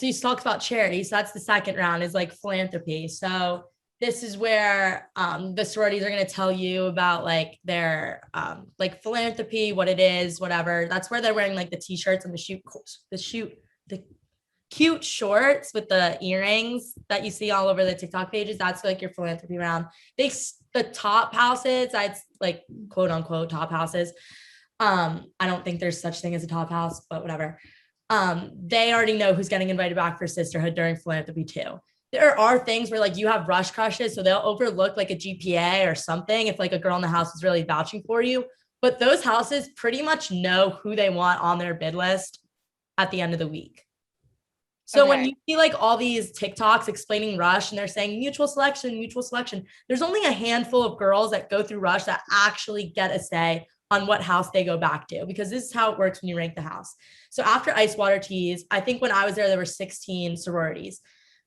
so you talked about charity. So that's the second round is like philanthropy. So this is where the sororities are going to tell you about like their like philanthropy, what it is, whatever. That's where they're wearing like the t-shirts and the cute shorts with the earrings that you see all over the TikTok pages. That's like your philanthropy round. The top houses, I'd like quote unquote top houses. I don't think there's such thing as a top house, but whatever. They already know who's getting invited back for sisterhood during philanthropy too. There are things where like you have rush crushes, so they'll overlook like a GPA or something if like a girl in the house is really vouching for you. But those houses pretty much know who they want on their bid list at the end of the week. So when you see like all these TikToks explaining rush and they're saying mutual selection, there's only a handful of girls that go through rush that actually get a say on what house they go back to, because this is how it works when you rank the house. So after ice water teas, I think when I was there were 16 sororities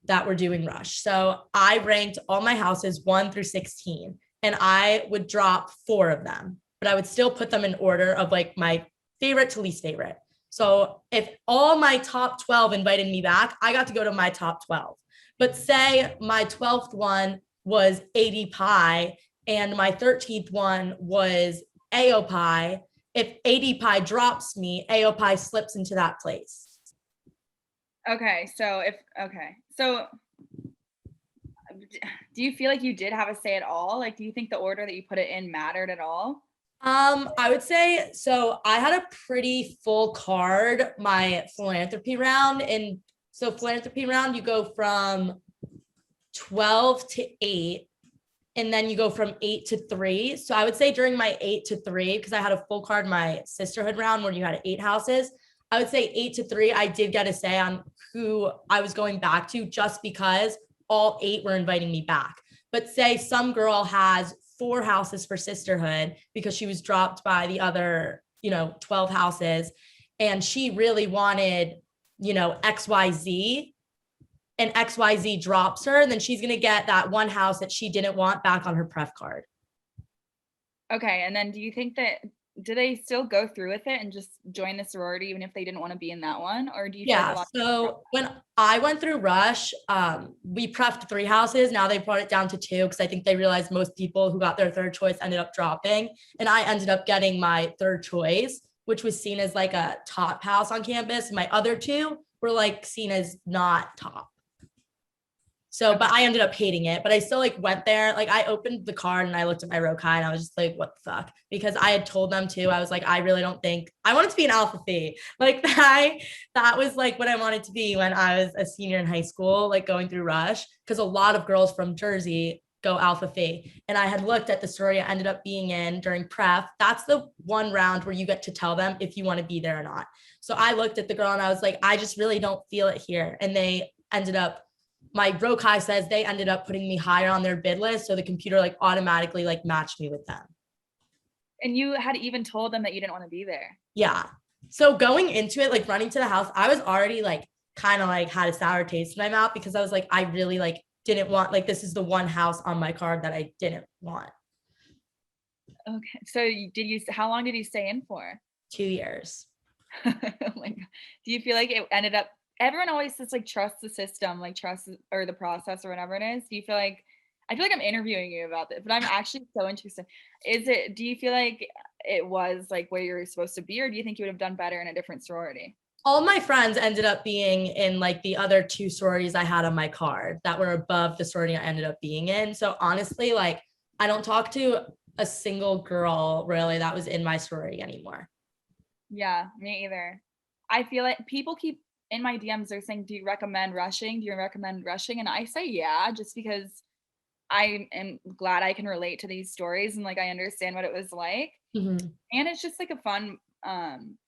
that were doing rush. So I ranked all my houses 1 through 16, and I would drop 4 of them, but I would still put them in order of like my favorite to least favorite. So if all my top 12 invited me back, I got to go to my top 12. But say my 12th one was 80 pie and my 13th one was AO pie. If 80 pie drops me, AO pie slips into that place. So do you feel like you did have a say at all? Like, do you think the order that you put it in mattered at all? I would say so. I had a pretty full card my philanthropy round. And so philanthropy round, you go from 12 to 8, and then you go from 8 to 3. So I would say during my 8 to 3, because I had a full card my sisterhood round where you had 8 houses, I would say 8 to 3, I did get a say on who I was going back to just because all 8 were inviting me back. But say some girl has 4 houses for sisterhood because she was dropped by the other, 12 houses, and she really wanted, XYZ, and XYZ drops her, and then she's going to get that one house that she didn't want back on her pref card. Okay. And then do you think that, do they still go through with it and just join the sorority even if they didn't want to be in that one? Or do you feel like a lot so when I went through rush, we prefed 3 houses. Now they brought it down to 2 because I think they realized most people who got their third choice ended up dropping, and I ended up getting my third choice, which was seen as like a top house on campus. My other 2 were like seen as not top. So, but I ended up hating it, but I still like went there. Like I opened the card and I looked at my row kai and I was just like, what the fuck? Because I had told them too. I was like, I really don't think I wanted to be an alpha phi. Like that was like what I wanted to be when I was a senior in high school, like going through rush, because a lot of girls from Jersey go alpha phi. And I had looked at the sorority I ended up being in during pref. That's the one round where you get to tell them if you want to be there or not. So I looked at the girl and I was like, I just really don't feel it here. And they ended up, my row kai says they ended up putting me higher on their bid list. So the computer like automatically like matched me with them. And you had even told them that you didn't want to be there. Yeah. So going into it, like running to the house, I was already like kind of like had a sour taste in my mouth because I was like, I really like didn't want, like, this is the one house on my card that I didn't want. Okay. So how long did you stay in for? 2 years. Oh my God. Do you feel like it ended up, everyone always says like trust the system, like trust or the process or whatever it is. Do you feel like, I feel like I'm interviewing you about this, but I'm actually so interested. Do you feel like it was like where you're supposed to be, or do you think you would have done better in a different sorority? All my friends ended up being in like the other 2 sororities I had on my card that were above the sorority I ended up being in. So honestly, like I don't talk to a single girl really that was in my sorority anymore. Yeah, me either. I feel like people keep in my DMs, they're saying, do you recommend rushing? Do you recommend rushing? And I say, yeah, just because I am glad I can relate to these stories and like I understand what it was like. Mm-hmm. And it's just like a fun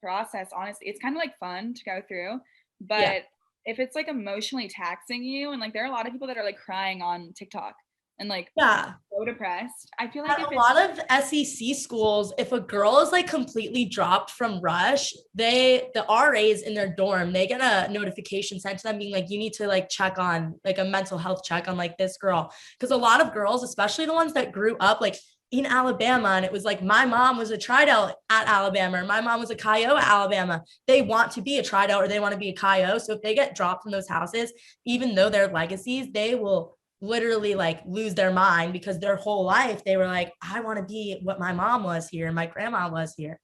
process. Honestly, it's kind of like fun to go through, but Yeah. if it's like emotionally taxing you, and like there are a lot of people that are like crying on TikTok and like so depressed. I feel like At a lot of SEC schools, if a girl is like completely dropped from rush, the RAs in their dorm, they get a notification sent to them being like, you need to like check on like a mental health check on like this girl. Because a lot of girls, especially the ones that grew up, like in Alabama. And it was like, my mom was a Tridel at Alabama, or my mom was a Chi-O at Alabama. They want to be a Tridel or they want to be a Chi-O. So if they get dropped from those houses, even though they're legacies, they will literally like lose their mind, because their whole life they were like, I want to be what my mom was here and my grandma was here.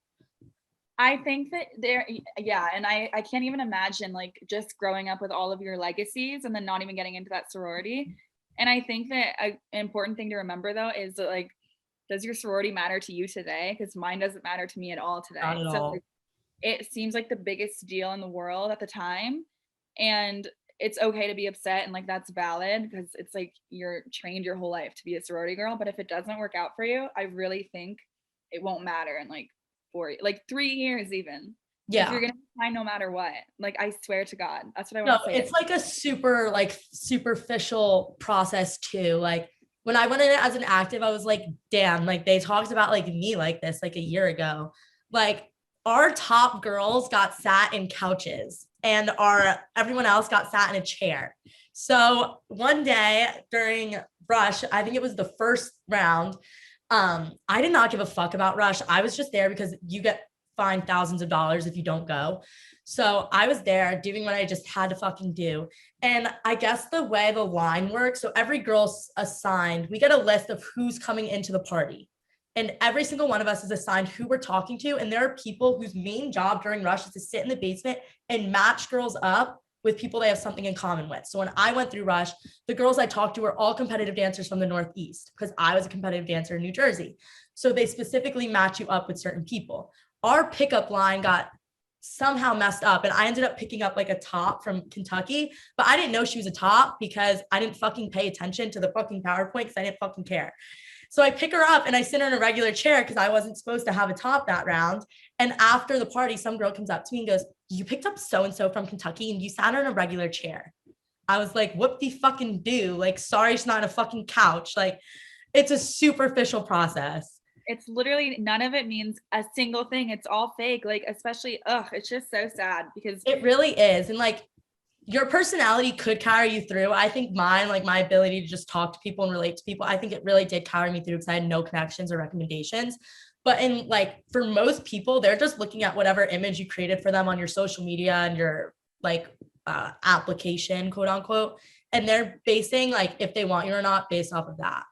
I think that yeah, and I can't even imagine like just growing up with all of your legacies and then not even getting into that sorority. And I think that an important thing to remember though is that like, does your sorority matter to you today? Because mine doesn't matter to me at all Not today. at So all. like, it seems like the biggest deal in the world at the time, and it's okay to be upset and like that's valid because it's like you're trained your whole life to be a sorority girl. But if it doesn't work out for you, I really think it won't matter in like like 3 years even. Like Yeah. you're gonna be fine no matter what. Like I swear to God, that's what I want No, to say. it's like a super like superficial process too. Like when I went in as an active, I was like, damn, like they talked about like me like this like a year ago. Like our top girls got sat in couches and our everyone else got sat in a chair. So one day during Rush, I think it was the first round, I did not give a fuck about Rush. I was just there because you get fined thousands of dollars if you don't go. So I was there doing what I just had to fucking do. And I guess the way the line works, so every girl's assigned, we get a list of who's coming into the party. And every single one of us is assigned who we're talking to. And there are people whose main job during Rush is to sit in the basement and match girls up with people they have something in common with. So when I went through Rush, the girls I talked to were all competitive dancers from the Northeast because I was a competitive dancer in New Jersey. So they specifically match you up with certain people. Our pickup line got somehow messed up, and I ended up picking up like a top from Kentucky, but I didn't know she was a top because I didn't fucking pay attention to the fucking PowerPoint because I didn't fucking care. So I pick her up and I sit her in a regular chair because I wasn't supposed to have a top that round. And after the party, some girl comes up to me and goes, you picked up so-and-so from Kentucky and you sat her in a regular chair. I was like, what the fucking do? Like, sorry, she's not in a fucking couch. Like, it's a superficial process. It's literally none of it means a single thing. It's all fake. Like, especially, it's just so sad because It really is. And like, your personality could carry you through. I think mine, like my ability to just talk to people and relate to people, I think it really did carry me through because I had no connections or recommendations. But in like for most people, they're just looking at whatever image you created for them on your social media and your like application, quote unquote. And they're basing like if they want you or not based off of that.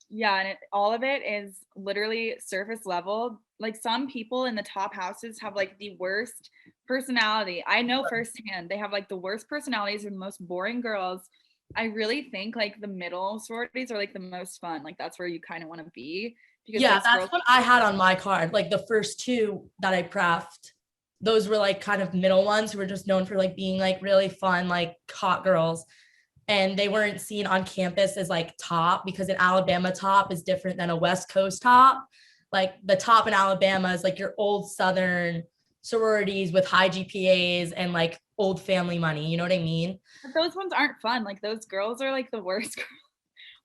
yeah, and all of it is literally surface level. Like some people in the top houses have like the worst personality. I know firsthand they have like the worst personalities and the most boring girls. I really think like the middle sororities are like the most fun. Like that's where you kind of want to be because Yeah, those that's girls. what I had on my card. Like the first two that I prefed, those were like kind of middle ones who were just known for like being like really fun, like hot girls. And they weren't seen on campus as like top because an Alabama top is different than a West Coast top. Like the top in Alabama is like your old Southern sororities with high GPAs and like old family money. You know what I mean? But those ones aren't fun. Like those girls are like the worst.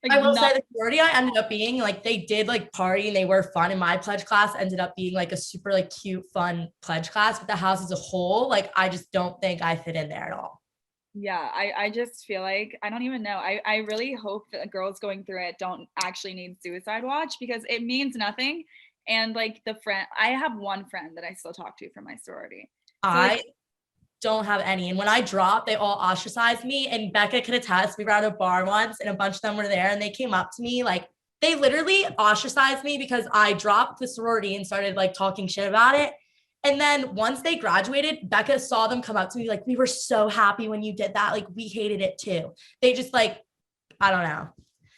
Like I will not. say the sorority I ended up being like they did like party and they were fun. And my pledge class ended up being like a super like cute, fun pledge class. But the house as a whole, like I just don't think I fit in there at all. Yeah, I just feel like I don't even know. I really hope that girls going through it don't actually need suicide watch because it means nothing. And like the friend, I have one friend that I still talk to from my sorority. So like I don't have any. And when I dropped, they all ostracized me. And Becca could attest, we were at a bar once and a bunch of them were there and they came up to me like they literally ostracized me because I dropped the sorority and started like talking shit about it. And then once they graduated, Becca saw them come up to me like, we were so happy when you did that. Like, we hated it too. They just like, I don't know.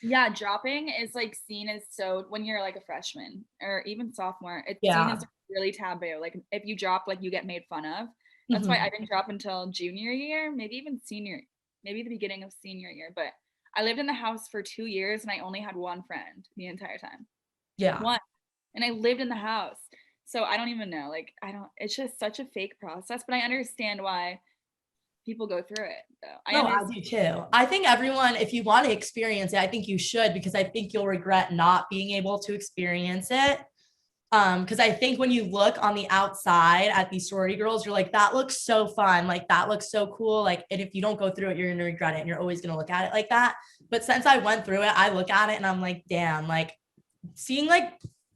yeah, dropping is like seen as so when you're like a freshman or even sophomore, it's seen Yeah. as really taboo. Like if you drop, like you get made fun of. That's why Mhm. I didn't drop until junior year, maybe even senior, maybe the beginning of senior year. But I lived in the house for 2 years and I only had one friend the entire time. Yeah. One. And I lived in the house. So I don't even know. Like I don't it's just such a fake process, but I understand why people go through it though. I No, I understand. do too. I think everyone, if you want to experience it, I think you should because I think you'll regret not being able to experience it. Because I think when you look on the outside at these sorority girls, you're like, that looks so fun, like that looks so cool. Like, and if you don't go through it, you're gonna regret it and you're always gonna look at it like that. But since I went through it, I look at it and I'm like, damn, like seeing like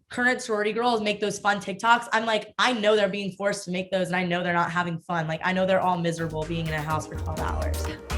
current sorority girls make those fun TikToks, I'm like, I know they're being forced to make those and I know they're not having fun. Like I know they're all miserable being in a house for 12 hours.